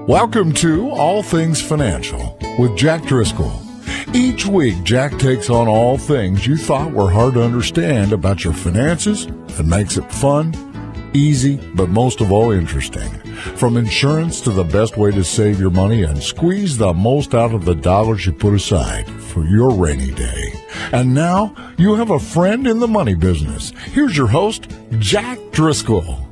Welcome to All Things Financial with Jack Driscoll. Each week, Jack takes on all things you thought were hard to understand about your finances and makes it fun, easy, but most of all interesting. From insurance to the best way to save your money and squeeze the most out of the dollars you put aside for your rainy day. And now, you have a friend in the money business. Here's your host, Jack Driscoll.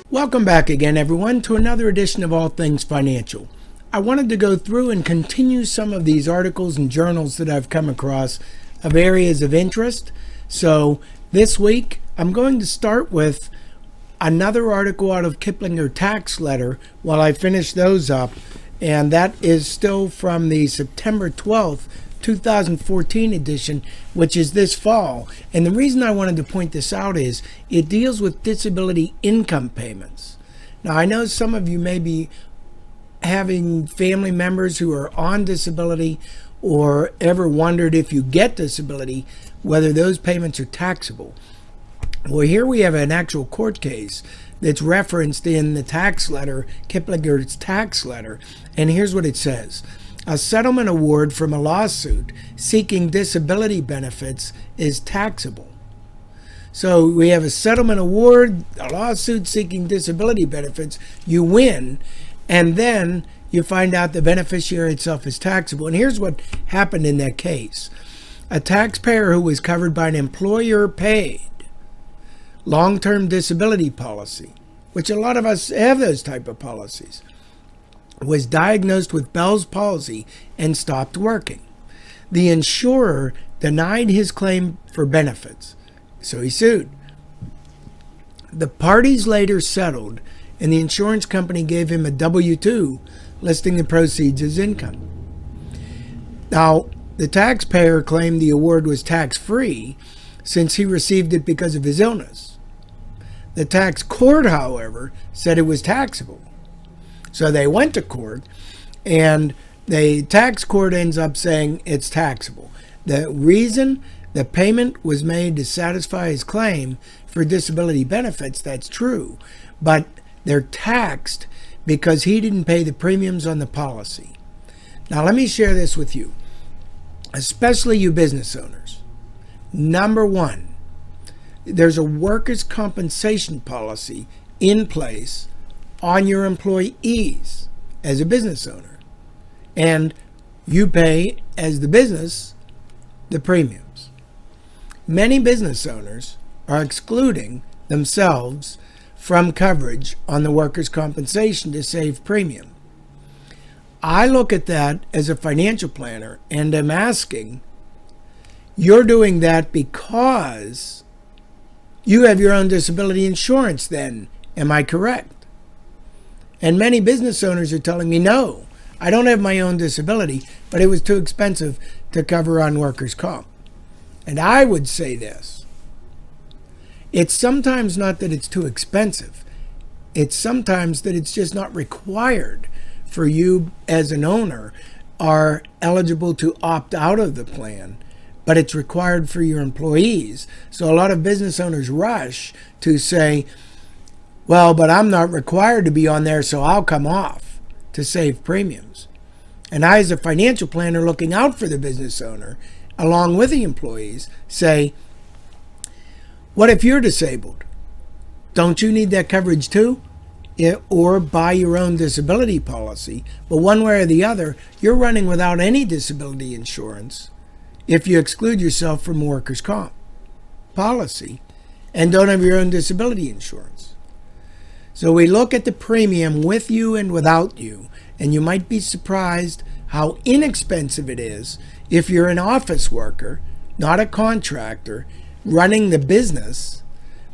Welcome back again, everyone, to another edition of All Things Financial. I wanted to go through and continue some of these articles and journals that I've come across of areas of interest. So this week, I'm going to start with another article out of Kiplinger Tax Letter while I finish those up. And that is still from the September 12th, 2014 edition, which is this fall. And the reason I wanted to point this out is it deals with disability income payments. Now, I know some of you may be having family members who are on disability or ever wondered if you get disability, whether those payments are taxable. Well, here we have an actual court case that's referenced in the tax letter, Kiplinger's tax letter. And here's what it says. A settlement award from a lawsuit seeking disability benefits is taxable. So we have a settlement award, a lawsuit seeking disability benefits, you win, and then you find out the beneficiary itself is taxable. And here's what happened in that case. A taxpayer who was covered by an employer-paid long-term disability policy, which a lot of us have those type of policies, was diagnosed with Bell's palsy and stopped working. The insurer denied his claim for benefits, so he sued. The parties later settled, and the insurance company gave him a W-2 listing the proceeds as income. Now, the taxpayer claimed the award was tax-free since he received it because of his illness. The tax court, however, said it was taxable. So they went to court, and the tax court ends up saying it's taxable. The reason the payment was made to satisfy his claim for disability benefits, that's true, but they're taxed because he didn't pay the premiums on the policy. Now let me share this with you, especially you business owners. Number one, there's a workers' compensation policy in place on your employees as a business owner, and you pay as the business the premiums. Many business owners are excluding themselves from coverage on the workers' compensation to save premium. I look at that as a financial planner and am asking, you're doing that because you have your own disability insurance then, am I correct? And many business owners are telling me, no, I don't have my own disability, but it was too expensive to cover on workers' comp. And I would say this. It's sometimes not that it's too expensive. It's sometimes that it's just not required for you as an owner are eligible to opt out of the plan, but it's required for your employees. So a lot of business owners rush to say, well, but I'm not required to be on there, so I'll come off to save premiums. And I, as a financial planner looking out for the business owner, along with the employees, say, what if you're disabled? Don't you need that coverage too? Or buy your own disability policy. But one way or the other, you're running without any disability insurance if you exclude yourself from workers' comp policy and don't have your own disability insurance. So we look at the premium with you and without you, and you might be surprised how inexpensive it is if you're an office worker, not a contractor, running the business.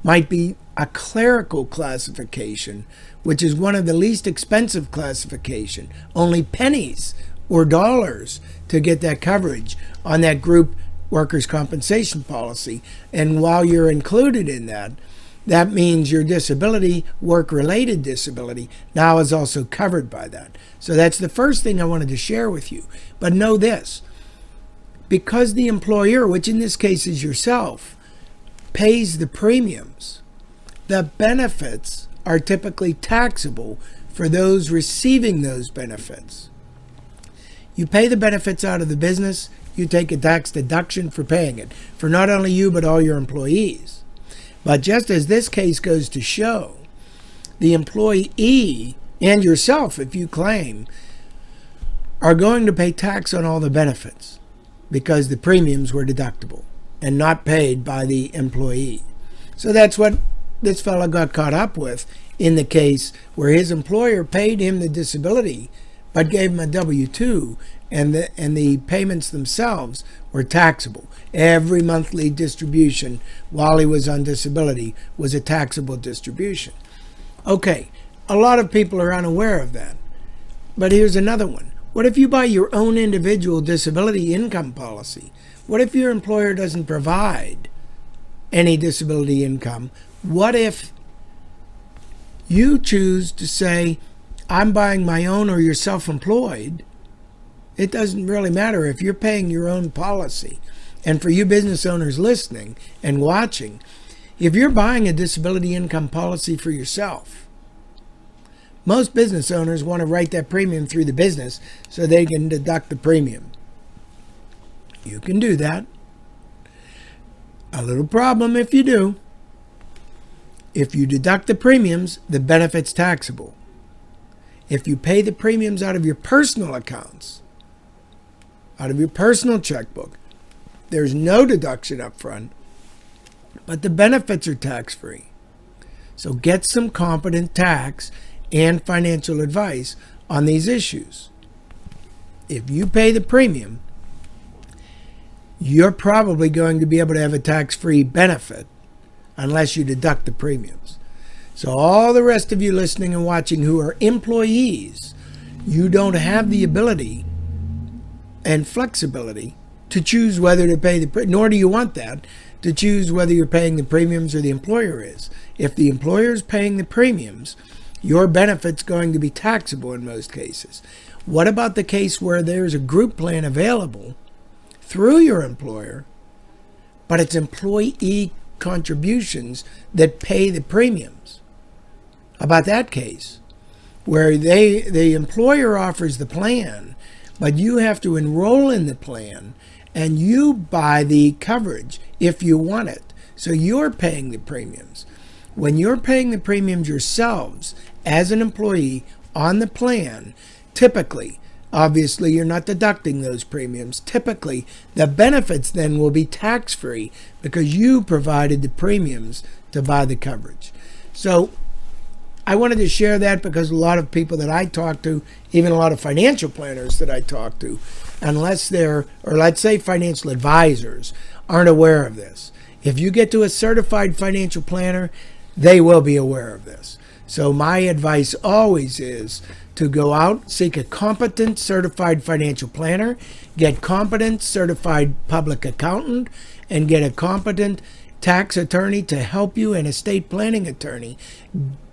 Might be a clerical classification, which is one of the least expensive classification, only pennies or dollars to get that coverage on that group workers' compensation policy. And while you're included in that, that means your disability, work-related disability, now is also covered by that. So that's the first thing I wanted to share with you. But know this, because the employer, which in this case is yourself, pays the premiums, the benefits are typically taxable for those receiving those benefits. You pay the benefits out of the business, you take a tax deduction for paying it, for not only you but all your employees. But just as this case goes to show, the employee and yourself, if you claim, are going to pay tax on all the benefits because the premiums were deductible and not paid by the employee. So that's what this fellow got caught up with in the case where his employer paid him the disability but gave him a W-2, and the payments themselves were taxable. Every monthly distribution while he was on disability was a taxable distribution. Okay, a lot of people are unaware of that. But here's another one. What if you buy your own individual disability income policy? What if your employer doesn't provide any disability income? What if you choose to say, I'm buying my own, or you're self-employed? It doesn't really matter if you're paying your own policy. And for you business owners listening and watching, if you're buying a disability income policy for yourself, most business owners want to write that premium through the business so they can deduct the premium. You can do that. A little problem if you do. If you deduct the premiums, the benefit's taxable. If you pay the premiums out of your personal accounts, out of your personal checkbook, there's no deduction up front, but the benefits are tax-free. So get some competent tax and financial advice on these issues. If you pay the premium, you're probably going to be able to have a tax-free benefit unless you deduct the premiums. So all the rest of you listening and watching who are employees, you don't have the ability and flexibility to choose whether to pay nor do you want that, to choose whether you're paying the premiums or the employer is. If the employer is paying the premiums, your benefit's going to be taxable in most cases. What about the case where there's a group plan available through your employer, but it's employee contributions that pay the premiums? How about that case where the employer offers the plan, but you have to enroll in the plan and you buy the coverage if you want it. So you're paying the premiums. When you're paying the premiums yourselves as an employee on the plan, typically, obviously you're not deducting those premiums. Typically, the benefits then will be tax-free because you provided the premiums to buy the coverage. So I wanted to share that because a lot of people that I talk to, even a lot of financial planners that I talk to, unless they're, or let's say financial advisors, aren't aware of this. If you get to a certified financial planner, they will be aware of this. So my advice always is to go out, seek a competent certified financial planner, get competent certified public accountant, and get a competent tax attorney to help you, and estate planning attorney.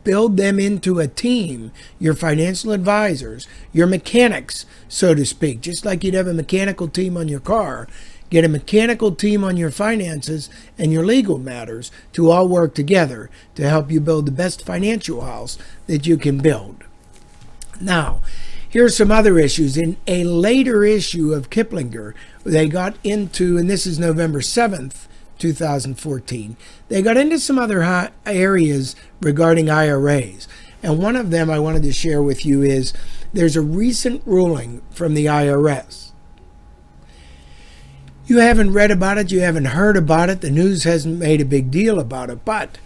Build them into a team, your financial advisors, your mechanics, so to speak. Just like you'd have a mechanical team on your car, get a mechanical team on your finances and your legal matters to all work together to help you build the best financial house that you can build. Now, here's some other issues. In a later issue of Kiplinger, they got into, and this is November 7th, 2014, they got into some other areas regarding IRAs. And one of them I wanted to share with you is there's a recent ruling from the IRS. You haven't read about it, you haven't heard about it, the news hasn't made a big deal about it, but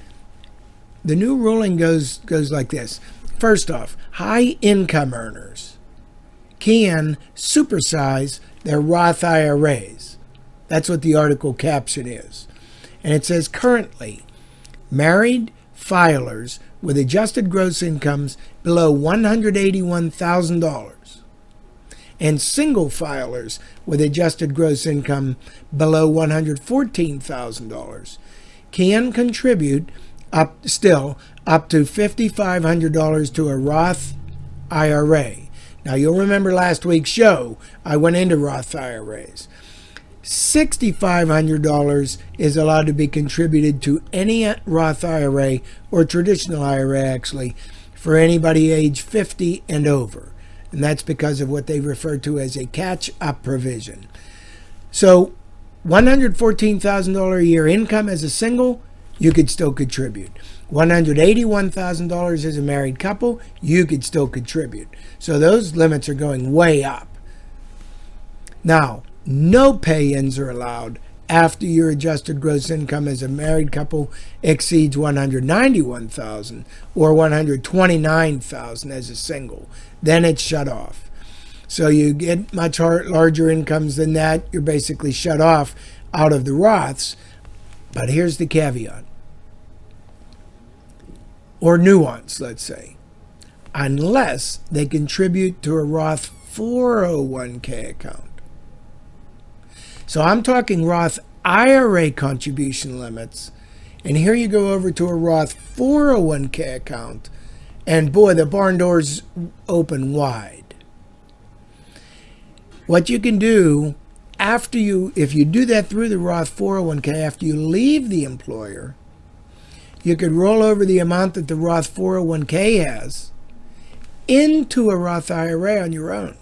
the new ruling goes like this. First off, high income earners can supersize their Roth IRAs. That's what the article caption is. And it says currently, married filers with adjusted gross incomes below $181,000 and single filers with adjusted gross income below $114,000 can contribute up to $5,500 to a Roth IRA. Now, you'll remember last week's show, I went into Roth IRAs. $6,500 is allowed to be contributed to any Roth IRA or traditional IRA, actually, for anybody age 50 and over. And that's because of what they refer to as a catch-up provision. So $114,000 a year income as a single, you could still contribute. $181,000 as a married couple, you could still contribute. So those limits are going way up. Now, no pay-ins are allowed after your adjusted gross income as a married couple exceeds $191,000 or $129,000 as a single. Then it's shut off. So you get much larger incomes than that, you're basically shut off out of the Roths. But here's the caveat, or nuance, let's say. Unless they contribute to a Roth 401k account. So I'm talking Roth IRA contribution limits, and here you go over to a Roth 401k account, and boy, the barn doors open wide. What you can do if you do that through the Roth 401k, after you leave the employer, you could roll over the amount that the Roth 401k has into a Roth IRA on your own.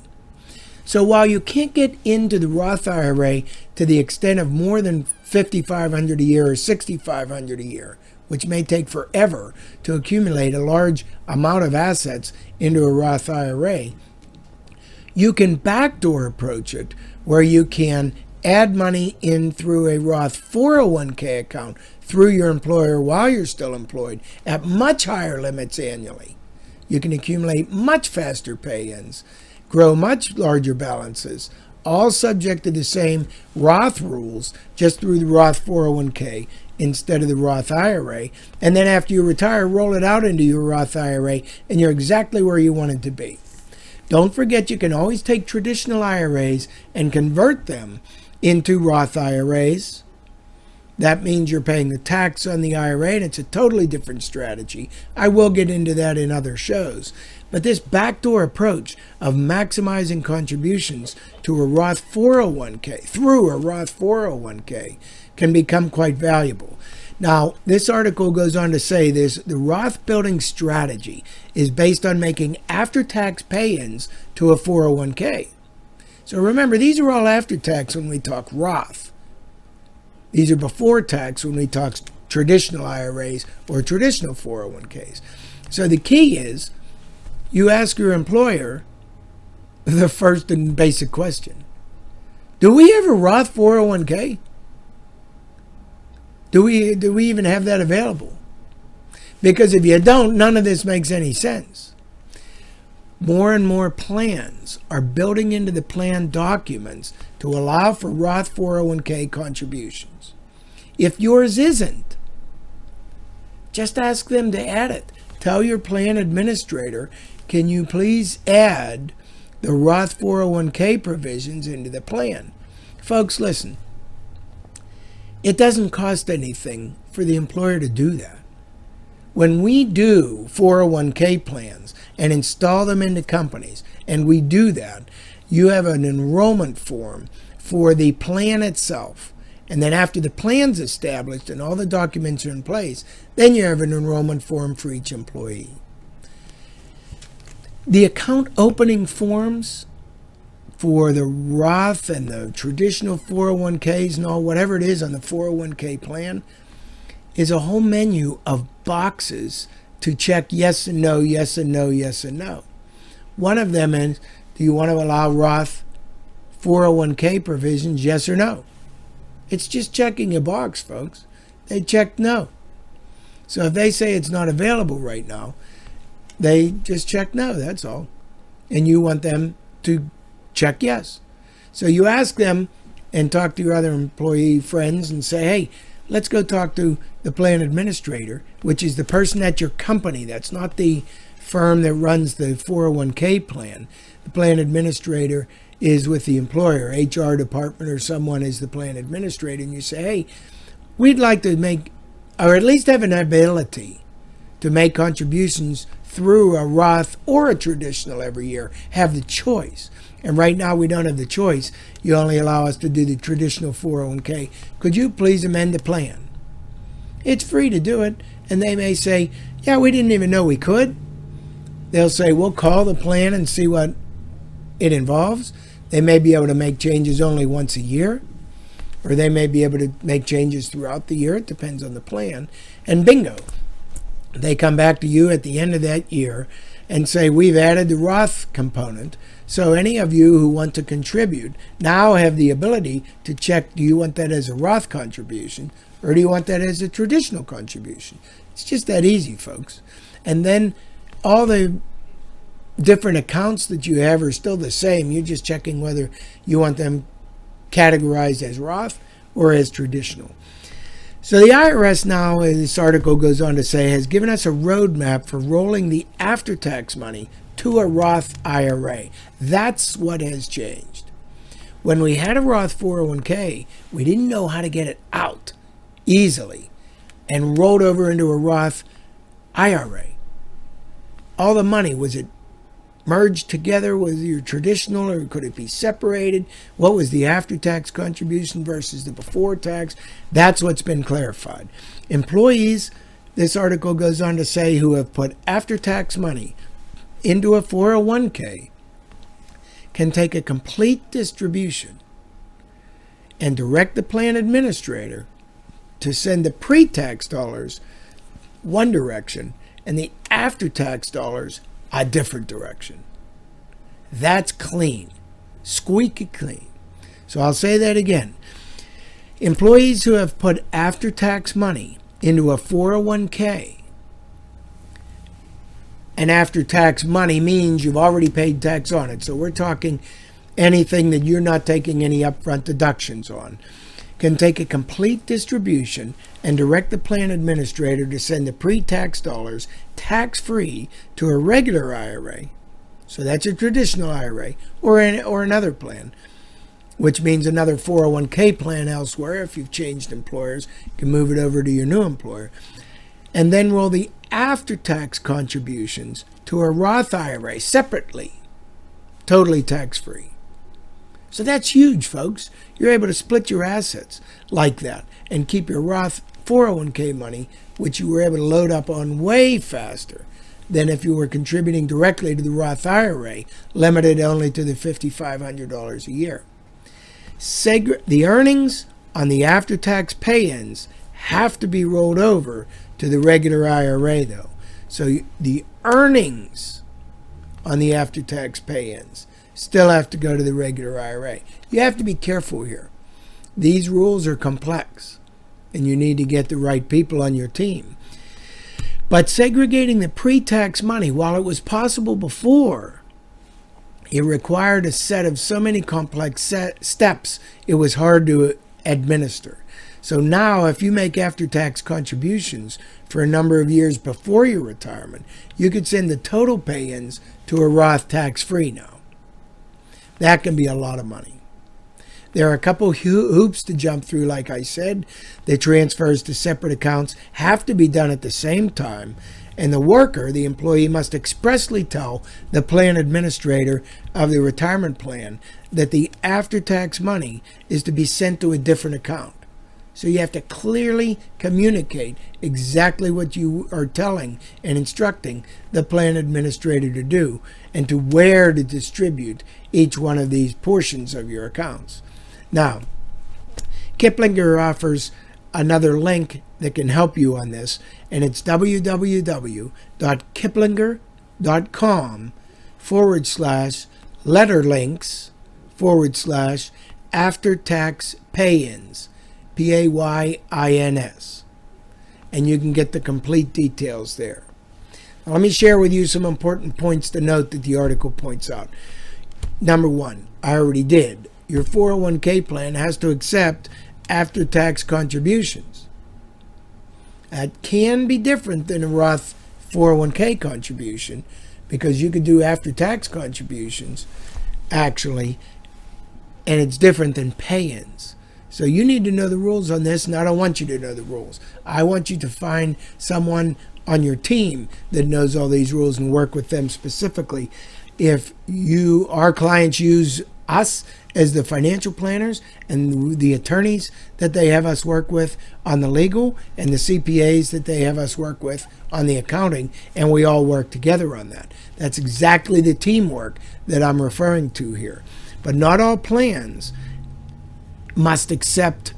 So while you can't get into the Roth IRA to the extent of more than $5,500 a year or $6,500 a year, which may take forever to accumulate a large amount of assets into a Roth IRA, you can backdoor approach it, where you can add money in through a Roth 401k account through your employer while you're still employed at much higher limits annually. You can accumulate much faster pay-ins, grow much larger balances, all subject to the same Roth rules, just through the Roth 401k instead of the Roth IRA. And then after you retire, roll it out into your Roth IRA, and you're exactly where you want it to be. Don't forget, you can always take traditional IRAs and convert them into Roth IRAs. That means you're paying the tax on the IRA, and it's a totally different strategy. I will get into that in other shows. But this backdoor approach of maximizing contributions to a Roth 401k through a Roth 401k can become quite valuable. Now, this article goes on to say the Roth building strategy is based on making after-tax pay-ins to a 401k. So remember, these are all after-tax when we talk Roth. These are before tax when we talk traditional IRAs or traditional 401ks. So the key is, you ask your employer the first and basic question. Do we have a Roth 401k? Do we even have that available? Because if you don't, none of this makes any sense. More and more plans are building into the plan documents to allow for Roth 401k contributions. If yours isn't, just ask them to add it. Tell your plan administrator, can you please add the Roth 401k provisions into the plan? Folks, listen. It doesn't cost anything for the employer to do that. When we do 401k plans and install them into companies, and we do that, you have an enrollment form for the plan itself. And then after the plan's established and all the documents are in place, then you have an enrollment form for each employee. The account opening forms for the Roth and the traditional 401ks and all, whatever it is on the 401k plan, is a whole menu of boxes to check yes and no, yes and no, yes and no. One of them is, do you want to allow Roth 401k provisions, yes or no? It's just checking a box, folks. They check no. So if they say it's not available right now, they just check no, that's all. And you want them to check yes. So you ask them and talk to your other employee friends and say, hey, let's go talk to the plan administrator, which is the person at your company. That's not the firm that runs the 401k plan. The plan administrator is with the employer, HR department or someone is the plan administrator. And you say, hey, we'd like to make, or at least have an ability to make contributions through a Roth or a traditional every year have the choice. And right now we don't have the choice. You only allow us to do the traditional 401k. Could you please amend the plan? It's free to do it. And they may say, yeah, we didn't even know we could. They'll say, we'll call the plan and see what it involves. They may be able to make changes only once a year, or they may be able to make changes throughout the year. It depends on the plan. And bingo, they come back to you at the end of that year and say, we've added the Roth component. So any of you who want to contribute now have the ability to check, do you want that as a Roth contribution, or do you want that as a traditional contribution? It's just that easy, folks. And then all the different accounts that you have are still the same. You're just checking whether you want them categorized as Roth or as traditional. So the IRS now, as this article goes on to say, has given us a roadmap for rolling the after-tax money to a Roth IRA. That's what has changed. When we had a Roth 401k, we didn't know how to get it out easily and rolled over into a Roth IRA. All the money, was it merged together with your traditional, or could it be separated? What was the after-tax contribution versus the before-tax? That's what's been clarified. Employees, this article goes on to say, who have put after-tax money into a 401k can take a complete distribution and direct the plan administrator to send the pre-tax dollars one direction and the after-tax dollars a different direction. That's clean, squeaky clean. So I'll say that again. Employees who have put after-tax money into a 401k, and after-tax money means you've already paid tax on it. So we're talking anything that you're not taking any upfront deductions on, can take a complete distribution and direct the plan administrator to send the pre-tax dollars tax-free to a regular IRA. So that's a traditional IRA or another plan, which means another 401k plan elsewhere. If you've changed employers, you can move it over to your new employer. And then roll the after-tax contributions to a Roth IRA separately, totally tax-free. So that's huge, folks. You're able to split your assets like that and keep your Roth 401k money, which you were able to load up on way faster than if you were contributing directly to the Roth IRA, limited only to the $5,500 a year. The earnings on the after-tax pay-ins have to be rolled over to the regular IRA, though. So the earnings on the after-tax pay-ins still have to go to the regular IRA. You have to be careful here. These rules are complex, and you need to get the right people on your team. But segregating the pre-tax money, while it was possible before, it required a set of so many complex steps, it was hard to administer. So now, if you make after-tax contributions for a number of years before your retirement, you could send the total pay-ins to a Roth tax-free now. That can be a lot of money. There are a couple hoops to jump through, like I said. The transfers to separate accounts have to be done at the same time, and the worker, the employee, must expressly tell the plan administrator of the retirement plan that the after-tax money is to be sent to a different account. So you have to clearly communicate exactly what you are telling and instructing the plan administrator to do and to where to distribute each one of these portions of your accounts. Now, Kiplinger offers another link that can help you on this, and it's www.kiplinger.com/letterlinks/after-tax pay-ins, PAYINS. And you can get the complete details there. Now, let me share with you some important points to note that the article points out. Number one, I already did. Your 401k plan has to accept after-tax contributions. That can be different than a Roth 401k contribution, because you could do after-tax contributions, actually, and it's different than pay-ins. So you need to know the rules on this, and I don't want you to know the rules. I want you to find someone on your team that knows all these rules and work with them specifically. If our clients use us as the financial planners and the attorneys that they have us work with on the legal and the CPAs that they have us work with on the accounting, and we all work together on that. That's exactly the teamwork that I'm referring to here. But not all plans must accept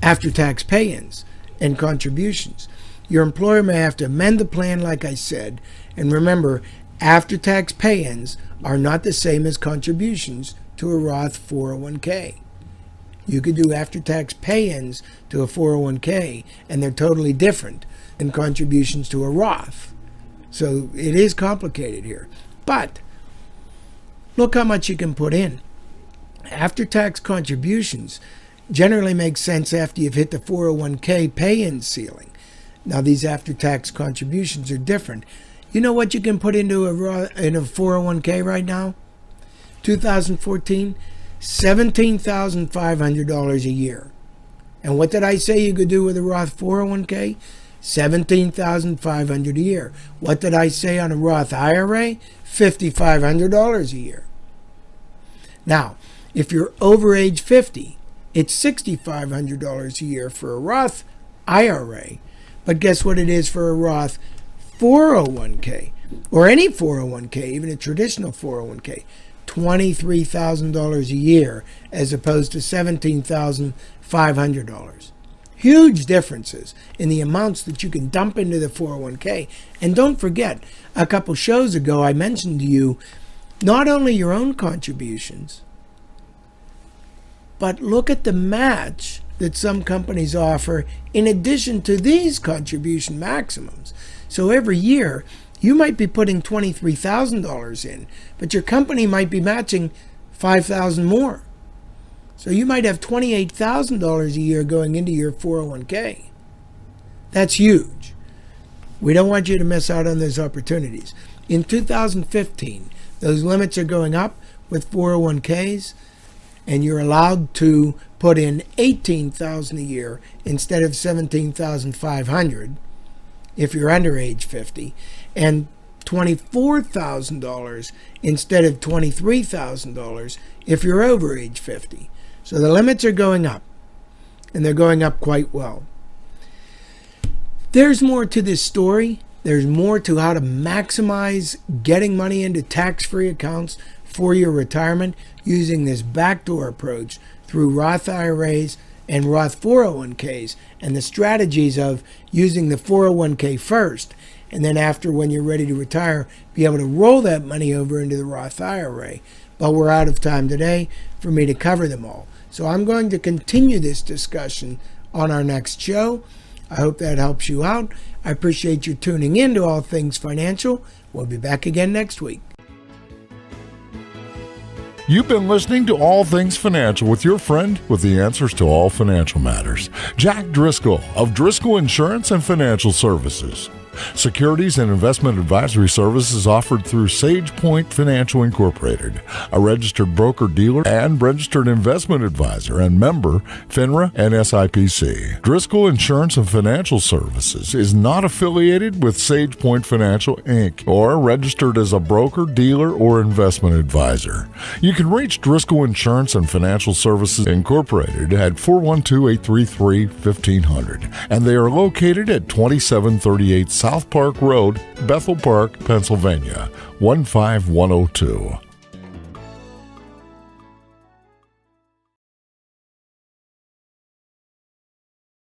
after-tax pay-ins and contributions. Your employer may have to amend the plan, like I said, and remember, after-tax pay-ins are not the same as contributions to a Roth 401k. You could do after-tax pay-ins to a 401k, and they're totally different than contributions to a Roth. So it is complicated here. But look how much you can put in. After-tax contributions generally make sense after you've hit the 401k pay-in ceiling. Now, these after-tax contributions are different. You know what you can put into a 401k right now? 2014, $17,500 a year. And what did I say you could do with a Roth 401k? $17,500 a year. What did I say on a Roth IRA? $5,500 a year. Now, if you're over age 50, it's $6,500 a year for a Roth IRA. But guess what it is for a Roth 401k, or any 401k, even a traditional 401k? $23,000 a year as opposed to $17,500. Huge differences in the amounts that you can dump into the 401k. And don't forget, a couple shows ago I mentioned to you not only your own contributions, but look at the match that some companies offer in addition to these contribution maximums. So every year, you might be putting $23,000 in, but your company might be matching $5,000 more. So you might have $28,000 a year going into your 401k. That's huge. We don't want you to miss out on those opportunities. In 2015, those limits are going up with 401ks, and you're allowed to put in $18,000 a year instead of $17,500 if you're under age 50, and $24,000 instead of $23,000 if you're over age 50. So the limits are going up, and they're going up quite well. There's more to this story. There's more to how to maximize getting money into tax-free accounts for your retirement using this backdoor approach through Roth IRAs and Roth 401ks, and the strategies of using the 401k first, and then after, when you're ready to retire, be able to roll that money over into the Roth IRA. But we're out of time today for me to cover them all. So I'm going to continue this discussion on our next show. I hope that helps you out. I appreciate you tuning in to All Things Financial. We'll be back again next week. You've been listening to All Things Financial with your friend with the answers to all financial matters, Jack Driscoll of Driscoll Insurance and Financial Services. Securities and investment advisory services offered through SagePoint Financial Incorporated, a registered broker-dealer and registered investment advisor and member FINRA and SIPC. Driscoll Insurance and Financial Services is not affiliated with SagePoint Financial, Inc. or registered as a broker, dealer, or investment advisor. You can reach Driscoll Insurance and Financial Services Incorporated at 412-833-1500, and they are located at 2738 South Park Road, Bethel Park, Pennsylvania, 15102.